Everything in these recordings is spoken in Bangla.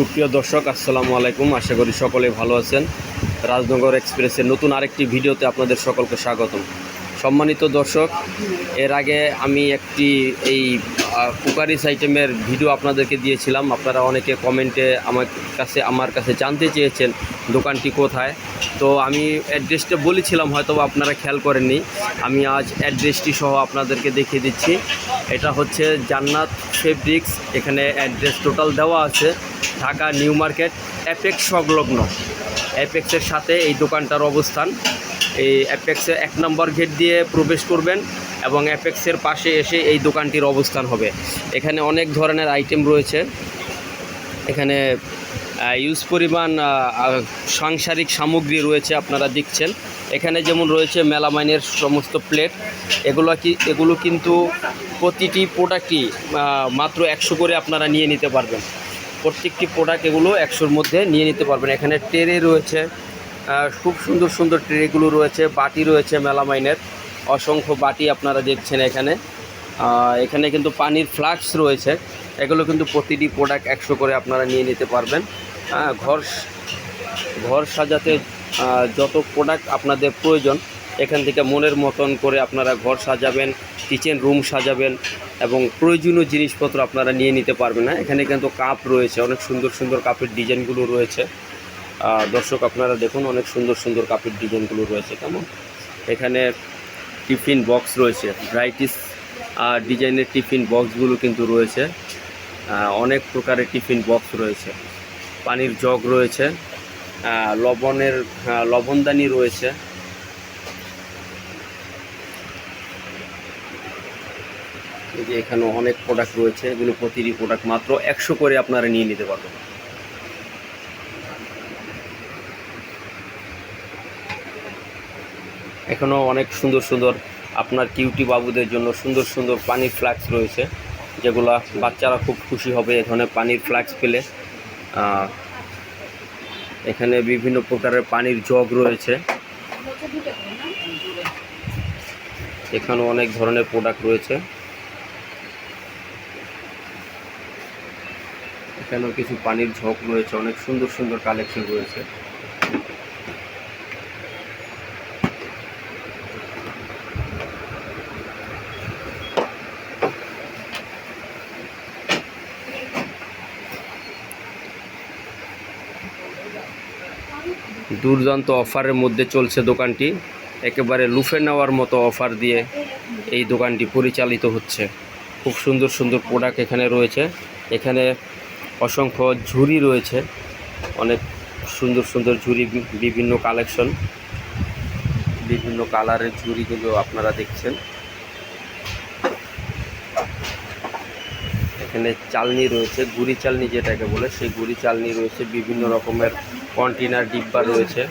সুপ্রিয় দর্শক, আসসালামু আলাইকুম। আশা করি সকলে ভালো আছেন। রাজনগর এক্সপ্রেসের নতুন আরেকটি ভিডিওতে আপনাদের সকলকে স্বাগতম। সম্মানিত দর্শক, এর আগে আমি একটি এই কুকারিস আইটেমের ভিডিও আপনাদেরকে দিয়েছিলাম। আপনারা অনেকে কমেন্টে আমার কাছে জানতে চেয়েছেন দোকানটি কোথায়। তো আমি অ্যাড্রেসটা বলেছিলাম, হয়তো আপনারা খেয়াল করেননি। আমি আজ অ্যাড্রেসটি সহ আপনাদেরকে দেখিয়ে দিচ্ছি। এটা হচ্ছে জান্নাত ফেব্রিক্স। এখানে অ্যাড্রেস টোটাল দেওয়া আছে, ঢাকা নিউ মার্কেট অ্যাপেক্স সংলগ্ন। অ্যাপেক্সের সাথে এই দোকানটার অবস্থান। এই অ্যাপেক্সের 1 নম্বর গেট দিয়ে প্রবেশ করবেন এবং অ্যাপেক্সের পাশে এসে এই দোকানটির অবস্থান হবে। এখানে অনেক ধরনের আইটেম রয়েছে। এখানে ইউজ পরিমাণ সাংসারিক সামগ্রী রয়েছে, আপনারা দেখছেন। এখানে যেমন রয়েছে মেলামাইনের সমস্ত প্লেট। এগুলো কিন্তু প্রতিটি প্রোডাক্টই মাত্র 100 করে আপনারা নিয়ে নিতে পারবেন। প্রত্যেকটি প্রোডাক্ট এগুলো 100-র মধ্যে নিয়ে নিতে পারবেন। এখানে ট্রে রয়েছে, খুব সুন্দর সুন্দর ট্রেগুলো রয়েছে। বাটি রয়েছে মেলামাইনের, অসংখ্য বাটি আপনারা দেখছেন। এখানে কিন্তু পানির ফ্লাস্ক রয়েছে। এগুলো কিন্তু প্রতিটি প্রোডাক্ট 100 করে আপনারা নিয়ে নিতে পারবেন। ঘর সাজাতে যত প্রোডাক্ট আপনাদের প্রয়োজন, এখান থেকে মনের মতন করে আপনারা ঘর সাজাবেন, কিচেন রুম সাজাবেন এবং প্রয়োজনীয় জিনিসপত্র আপনারা নিয়ে নিতে পারবেন। এখানে কিন্তু কাপ রয়েছে, অনেক সুন্দর সুন্দর কাপের ডিজাইনগুলো রয়েছে। দর্শক আপনারা দেখুন, অনেক সুন্দর সুন্দর কাপের ডিজাইনগুলো রয়েছে। কেমন এখানে টিফিন বক্স রয়েছে, ভ্যারাইটিস ডিজাইনের টিফিন বক্সগুলো কিন্তু রয়েছে। অনেক প্রকারের টিফিন বক্স রয়েছে। পানির জগ রয়েছে, লবণদানি রয়েছে। এই যে এখানে অনেক প্রোডাক্ট রয়েছে। এগুলো প্রতিটি প্রোডাক্ট মাত্র 100 করে আপনারা নিয়ে নিতে পারবেন। এখানেও অনেক সুন্দর সুন্দর আপনার কিউটি বাবুদের জন্য সুন্দর সুন্দর পানির ফ্লাস্ক রয়েছে, যেগুলা বাচ্চারা খুব খুশি হবে এ ধরনের পানির ফ্লাস্ক পেলে। এখানে বিভিন্ন প্রকারের পানির জগ রয়েছে। এখানেও অনেক ধরনের প্রোডাক্ট রয়েছে। এখানেও কিছু পানির ঝক রয়েছে, অনেক সুন্দর সুন্দর কালেকশন রয়েছে। দুর্দান্ত অফারের মধ্যে চলছে দোকানটি। একেবারে লুফে নেওয়ার মতো অফার দিয়ে এই দোকানটি পরিচালিত হচ্ছে। খুব সুন্দর সুন্দর প্রোডাক্ট এখানে রয়েছে। এখানে অসংখ্য ঝুড়ি রয়েছে, অনেক সুন্দর সুন্দর ঝুড়ি, বিভিন্ন কালেকশন, বিভিন্ন কালারের ঝুড়িগুলো আপনারা দেখছেন। এখানে চালনি রয়েছে, গুড়ি চালনি যেটাকে বলে, সেই গুড়ি চালনি রয়েছে। বিভিন্ন রকমের কন্টেনার ডিব্বা রয়েছে।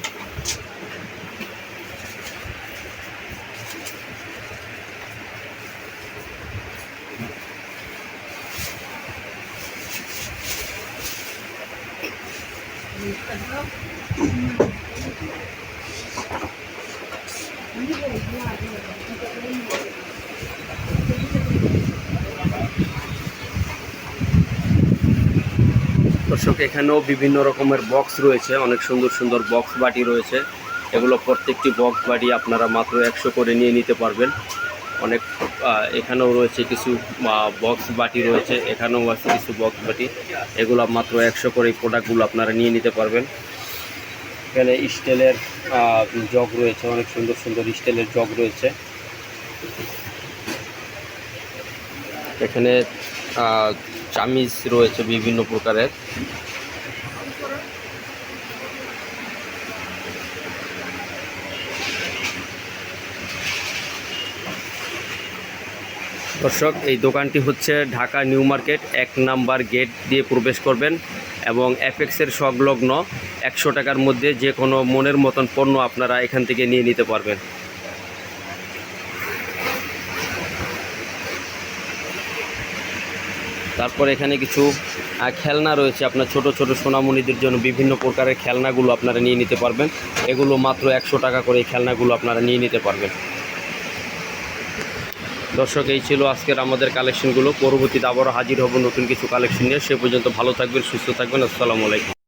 দর্শক, এখানেও বিভিন্ন রকমের বক্স রয়েছে, অনেক সুন্দর সুন্দর বক্স বাটি রয়েছে। এগুলো প্রত্যেকটি বক্স বাটি আপনারা মাত্র 100 করে নিয়ে নিতে পারবেন। এখানেও রয়েছে কিছু বক্স বাটি রয়েছে, এখানেও আছে কিছু বক্স বাটি। এগুলো মাত্র 100 করে এই প্রোডাক্টগুলো আপনারা নিয়ে নিতে পারবেন। এখানে স্টিলের জগ রয়েছে, অনেক সুন্দর সুন্দর স্টিলের জগ রয়েছে। এখানে চামিচ রয়েছে বিভিন্ন প্রকারের। দর্শক, এই দোকানটি হচ্ছে ঢাকা নিউ মার্কেট 1 নম্বর গেট দিয়ে প্রবেশ করবেন এবং অ্যাপেক্সের সংলগ্ন 100 টাকার মধ্যে যে কোনো মনের মতন পণ্য আপনারা এখান থেকে নিয়ে নিতে পারবেন। তারপর এখানে কিছু খেলনা রয়েছে, আপনার ছোট ছোট সোনামণিদের জন্য বিভিন্ন প্রকারের খেলনাগুলো আপনারা নিয়ে নিতে পারবেন। এগুলো মাত্র 100 টাকা করে এই খেলনাগুলো আপনারা নিয়ে নিতে পারবেন। দর্শক, এই ছিল আজকের আমাদের কালেকশনগুলো। পরবর্তীতে আবারও হাজির হব নতুন কিছু কালেকশন নিয়ে। সে পর্যন্ত ভালো থাকবেন, সুস্থ থাকবেন। আসসালামু আলাইকুম।